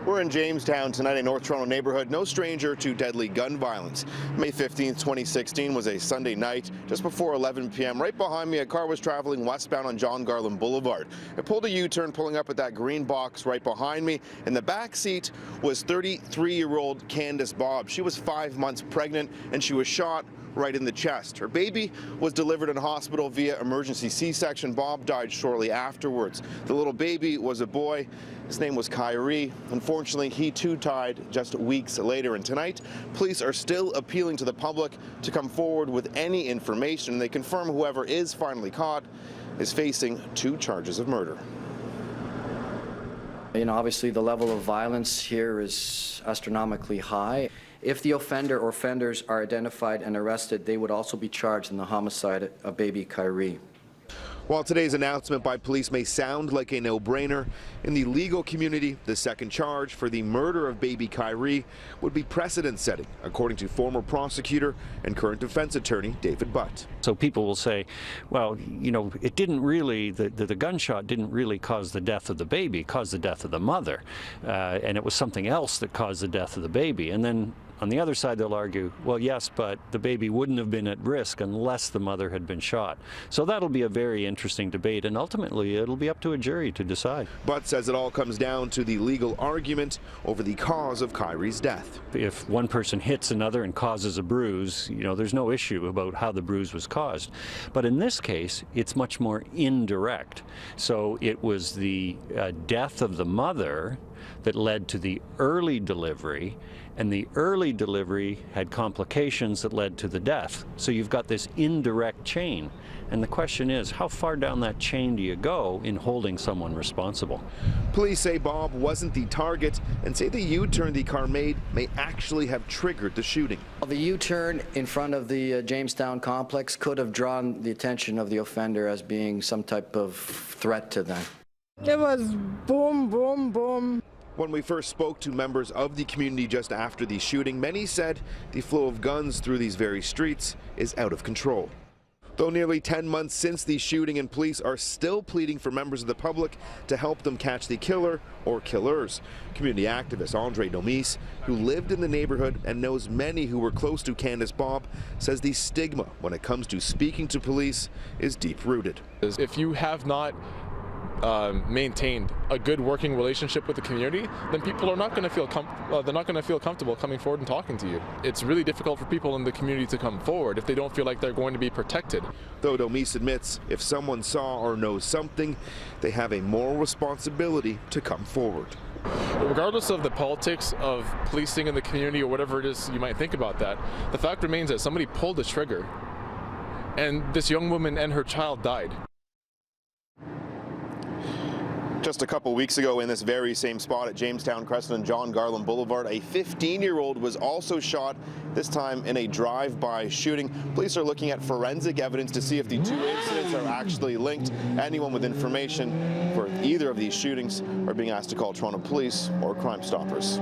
We're in Jamestown tonight, a North Toronto neighborhood, no stranger to deadly gun violence. May 15th, 2016 was a Sunday night, just before 11 p.m. Right behind me, a car was traveling westbound on John Garland Boulevard. It pulled a U-turn, pulling up at that green box right behind me. In the back seat was 33-year-old Candice Bobb. She was 5 months pregnant, and she was shot right in the chest. Her baby was delivered in hospital via emergency C-section. Bobb died shortly afterwards. The little baby was a boy. His name was Kyrie. Unfortunately, he too died just weeks later. And tonight, police are still appealing to the public to come forward with any information. They confirm whoever is finally caught is facing 2 charges of murder. You know, obviously the level of violence here is astronomically high. If the offender or offenders are identified and arrested, they would also be charged in the homicide of baby Kyrie. While today's announcement by police may sound like a no-brainer, in the legal community, the second charge for the murder of baby Kyrie would be precedent-setting, according to former prosecutor and current defense attorney David Butt. So people will say, well, you know, it didn't really, the gunshot didn't really cause the death of the baby, it caused the death of the mother, and it was something else that caused the death of the baby. And then on the other side, they'll argue, well, yes, but the baby wouldn't have been at risk unless the mother had been shot. So that'll be a very interesting debate, and ultimately it'll be up to a jury to decide. Butt says it all comes down to the legal argument over the cause of Kyrie's death. If one person hits another and causes a bruise, you know, there's no issue about how the bruise was caused. But in this case, it's much more indirect. So it was the death of the mother that led to the early delivery, and the early delivery had complications that led to the death. So you've got this indirect chain. And the question is, how far down that chain do you go in holding someone responsible? Police say Bobb wasn't the target and say the U-turn the car made may actually have triggered the shooting. The U-turn in front of the Jamestown complex could have drawn the attention of the offender as being some type of threat to them. It was boom, boom, boom. When we first spoke to members of the community just after the shooting, many said the flow of guns through these very streets is out of control. Though nearly 10 months since the shooting, and police are still pleading for members of the public to help them catch the killer or killers. Community activist Andre Domis, who lived in the neighborhood and knows many who were close to Candice Bobb, says the stigma when it comes to speaking to police is deep-rooted. If you have not maintained a good working relationship with the community, then people are not going to feel comfortable coming forward and talking to you. It's really difficult for people in the community to come forward if they don't feel like they're going to be protected. Though Domis admits if someone saw or knows something, they have a moral responsibility to come forward. Regardless of the politics of policing in the community or whatever it is you might think about that, the fact remains that somebody pulled the trigger and this young woman and her child died. Just a couple weeks ago in this very same spot at Jamestown Crescent and John Garland Boulevard, a 15-year-old was also shot, this time in a drive-by shooting. Police are looking at forensic evidence to see if the 2 incidents are actually linked. Anyone with information for either of these shootings are being asked to call Toronto Police or Crime Stoppers.